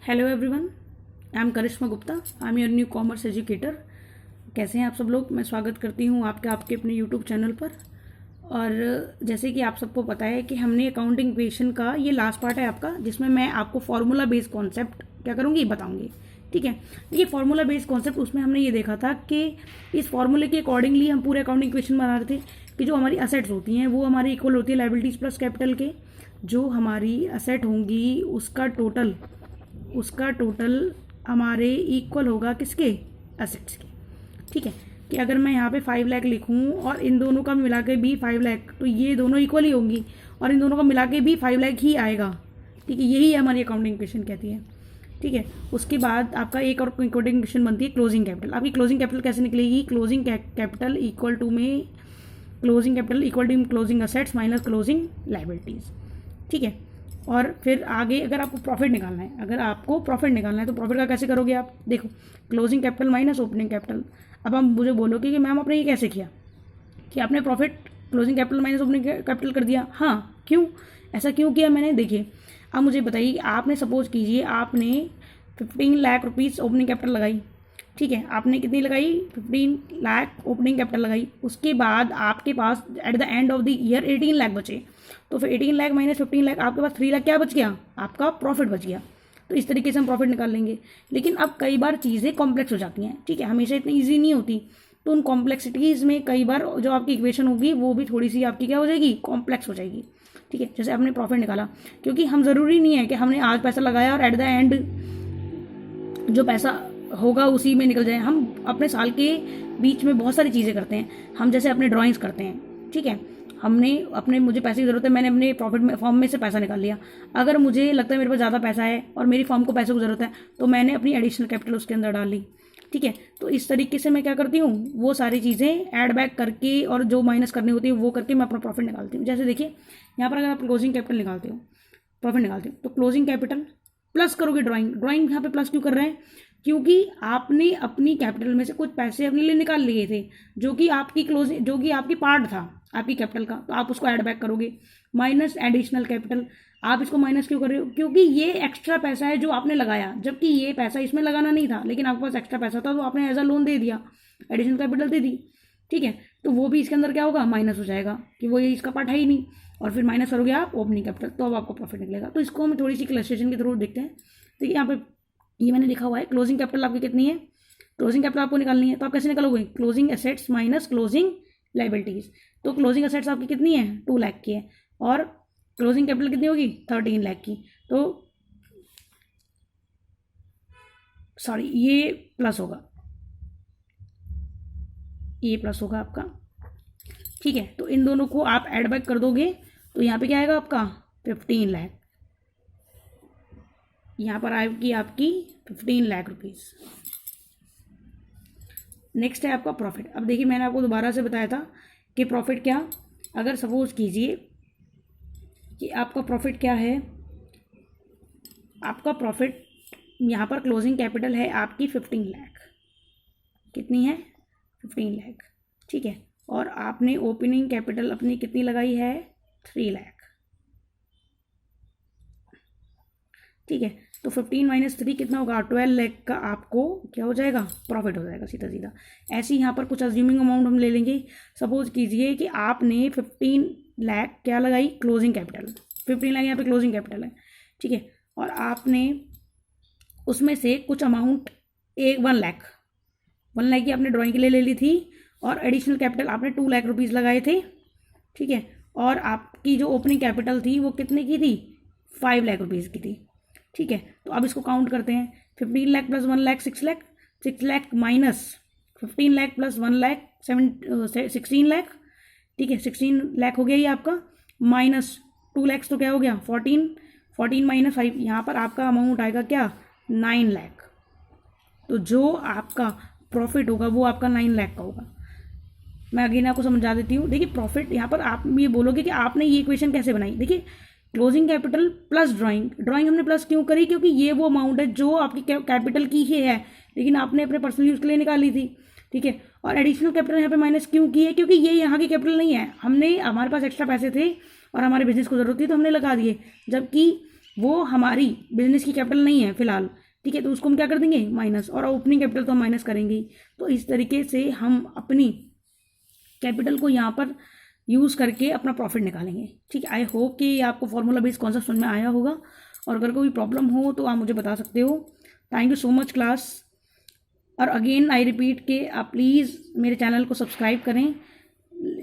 Hello everyone, I am Karishma Gupta. I am your new commerce educator. कैसे हैं आप सब लोग? मैं स्वागत करती हूँ आपके अपने यूट्यूब चैनल पर। और जैसे कि आप सबको पता है कि हमने अकाउंटिंग इक्वेशन का ये लास्ट पार्ट है आपका, जिसमें मैं आपको फार्मूला बेस्ड कॉन्सेप्ट क्या करूँगी बताऊँगी। ठीक है, ये फार्मूला बेस्ड कॉन्सेप्ट, उसमें हमने ये देखा था कि इस फार्मूले के अकॉर्डिंगली हम पूरे अकाउंटिंग इक्वेशन बना रहे थे कि जो हमारी असेट्स होती हैं वो हमारी इक्वल होती है लायबिलिटीज प्लस कैपिटल के। जो हमारी असेट होंगी उसका टोटल हमारे इक्वल होगा किसके? एसेट्स के। ठीक है, कि अगर मैं यहाँ पे 5 लाख लिखूँ और इन दोनों का मिला के भी 5 लाख, तो ये दोनों इक्वल ही होंगी और इन दोनों का मिला के भी 5 लाख ही आएगा। ठीक है, यही हमारी अकाउंटिंग इक्वेशन कहती है। ठीक है, उसके बाद आपका एक और अकाउंटिंग इक्वेशन बनती है क्लोजिंग कैपिटल। आपकी क्लोजिंग कैपिटल कैसे निकलेगी? Closing capital equal to closing assets minus closing liabilities. ठीक है, और फिर आगे अगर आपको प्रॉफिट निकालना है तो प्रॉफिट का कैसे करोगे आप? देखो, closing capital minus opening capital. अब हम मुझे बोलोगे कि मैम आपने ये कैसे किया कि आपने profit closing capital minus opening capital कर दिया? हाँ, क्यों ऐसा क्यों किया मैंने? देखिए, अब मुझे बताइए कि आपने सपोज कीजिए आपने 15 लाख रुपीज़ ओपनिंग कैपिटल लगाई। ठीक है, आपने कितनी लगाई? 15 लाख ओपनिंग कैपिटल लगाई। उसके बाद आपके पास at the end of the year 18 lakh बचे। तो फिर 18 लाख माइनस 15 लाख, आपके पास 3 लाख क्या बच गया? आपका प्रॉफिट बच गया। तो इस तरीके से हम प्रॉफिट निकाल लेंगे। लेकिन अब कई बार चीज़ें कॉम्प्लेक्स हो जाती हैं। ठीक है, हमेशा इतनी ईजी नहीं होती। तो उन कॉम्प्लेक्सिटीज़ में कई बार जो आपकी इक्वेशन होगी वो भी थोड़ी सी आपकी क्या हो जाएगी? कॉम्प्लेक्स हो जाएगी। ठीक है, जैसे आपने प्रॉफिट निकाला, क्योंकि हम ज़रूरी नहीं है कि हमने आज पैसा लगाया और एट द एंड जो पैसा होगा उसी में निकल जाए। हम अपने साल के बीच में बहुत सारी चीज़ें करते हैं। हम जैसे अपने ड्राइंग्स करते हैं। ठीक है, मुझे पैसे की ज़रूरत है, मैंने अपने प्रॉफिट में फॉर्म में से पैसा निकाल लिया। अगर मुझे लगता है मेरे पास ज़्यादा पैसा है और मेरी फॉर्म को पैसे की ज़रूरत है, तो मैंने अपनी एडिशनल कैपिटल उसके अंदर डाल ली। ठीक है, तो इस तरीके से मैं क्या करती हूँ, वो सारी चीज़ें ऐड बैक करके और जो माइनस करनी होती है वो करके मैं अपना प्रॉफिट निकालती हूँ। जैसे देखिए, यहाँ पर अगर आप क्लोजिंग कैपिटल निकालते हो, प्रॉफिट निकालते हो, तो क्लोजिंग कैपिटल प्लस करोगे ड्राइंग यहाँ पे प्लस क्यों कर रहे हैं? क्योंकि आपने अपनी कैपिटल में से कुछ पैसे अपने लिए निकाल लिए थे, जो कि आपकी पार्ट था आपकी कैपिटल का, तो आप उसको ऐड बैक करोगे। माइनस एडिशनल कैपिटल, आप इसको माइनस क्यों कर रहे हो? क्योंकि ये एक्स्ट्रा पैसा है जो आपने लगाया, जबकि ये पैसा इसमें लगाना नहीं था, लेकिन आपके पास एक्स्ट्रा पैसा था तो आपने एज अ लोन दे दिया, एडिशनल कैपिटल दे दी। ठीक है, तो वो भी इसके अंदर क्या होगा? माइनस हो जाएगा, कि वो ये इसका पार्ट है ही नहीं। और फिर माइनस करोगे आप ओपनिंग कैपिटल, तो अब आपको प्रॉफिट निकलेगा। तो इसको हम थोड़ी सी क्लस्ट्रेशन के थ्रू देखते हैं। देखिए, यहाँ पे ये मैंने लिखा हुआ है, क्लोजिंग कैपिटल आपकी कितनी है? क्लोजिंग कैपिटल आपको निकालनी है, तो आप कैसे निकालोगे? Closing assets minus closing liabilities. तो क्लोजिंग एसेट्स आपकी कितनी है? 2 लाख की है, और क्लोजिंग कैपिटल कितनी होगी? 13 लाख की। तो सॉरी, ये प्लस होगा आपका। ठीक है, तो इन दोनों को आप ऐड बैक कर दोगे, तो यहाँ पे क्या आएगा आपका? 15 लाख। यहाँ पर आएगी आपकी 15 लाख रुपीज़। नेक्स्ट है आपका प्रॉफिट। अब देखिए, मैंने आपको दोबारा से बताया था कि प्रॉफिट क्या, अगर सपोज कीजिए कि आपका प्रॉफिट क्या है, आपका प्रॉफिट यहाँ पर क्लोजिंग कैपिटल है आपकी 15 लाख। कितनी है? 15 लाख। ठीक है, और आपने ओपनिंग कैपिटल अपनी कितनी लगाई है? 3 लाख। ठीक है, तो 15 माइनस 3 कितना होगा? 12 लाख का आपको क्या हो जाएगा? प्रॉफिट हो जाएगा सीधा सीधा। ऐसे ही यहाँ पर कुछ अज्यूमिंग अमाउंट हम ले लेंगे। सपोज कीजिए कि आपने 15 लाख क्या लगाई? Closing capital. 15 लाख यहाँ पे क्लोजिंग कैपिटल है। ठीक है, और आपने उसमें से कुछ अमाउंट 1 लाख की आपने ड्राइंग के लिए ले ली थी, और एडिशनल कैपिटल आपने 2 लाख रुपीज़ लगाए थे। ठीक है, और आपकी जो ओपनिंग कैपिटल थी वो कितने की थी? 5 लाख रुपीज़ की थी। ठीक है, तो अब इसको काउंट करते हैं। 15 lakh plus 1 lakh 6 lakh, 6 lakh minus 15 lakh plus 1 lakh 16 lakh. ठीक है, 16 लाख हो गया ये आपका, माइनस 2 लाख तो क्या हो गया? 14 माइनस 5, यहाँ पर आपका अमाउंट आएगा क्या? 9 लाख। तो जो आपका प्रॉफिट होगा वो आपका 9 लाख का होगा। मैं अगेन आपको समझा देती हूँ। देखिए, प्रॉफिट यहाँ पर आप ये बोलोगे कि आपने ये इक्वेशन कैसे बनाई। देखिए, क्लोजिंग कैपिटल प्लस ड्राइंग हमने प्लस क्यों करी? क्योंकि ये वो अमाउंट है जो आपकी कैपिटल की ही है, लेकिन आपने अपने पर्सनल यूज़ के लिए निकाली थी। ठीक है, और एडिशनल कैपिटल यहाँ पे माइनस क्यों की है? क्योंकि ये यहाँ की कैपिटल नहीं है, हमारे पास एक्स्ट्रा पैसे थे और हमारे बिजनेस को ज़रूरत थी तो हमने लगा दिए, जबकि वो हमारी बिजनेस की कैपिटल नहीं है फिलहाल, ठीक है, तो उसको हम क्या कर देंगे माइनस, और ओपनिंग कैपिटल तो हम माइनस करेंगे ही। तो इस तरीके से हम अपनी कैपिटल को यहाँ पर यूज़ करके अपना प्रॉफिट निकालेंगे, ठीक है। आई होप कि आपको फॉर्मूला बेस्ड कॉन्सेप्ट समझ में आया होगा, और अगर कोई प्रॉब्लम हो तो आप मुझे बता सकते हो। Thank you so much class. और अगेन आई रिपीट कि आप प्लीज़ मेरे चैनल को सब्सक्राइब करें,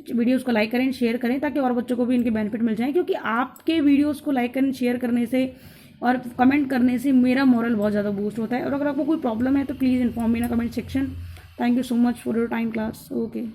वीडियोस को लाइक करें, शेयर करें, ताकि और बच्चों को भी इनके बेनिफिट मिल जाए, क्योंकि आपके वीडियोस को लाइक करने, शेयर करने से और कमेंट करने से मेरा मॉरल बहुत ज़्यादा बूस्ट होता है। और अगर आपको कोई प्रॉब्लम है तो please inform me in comment section. Thank you so much for your time class. Okay.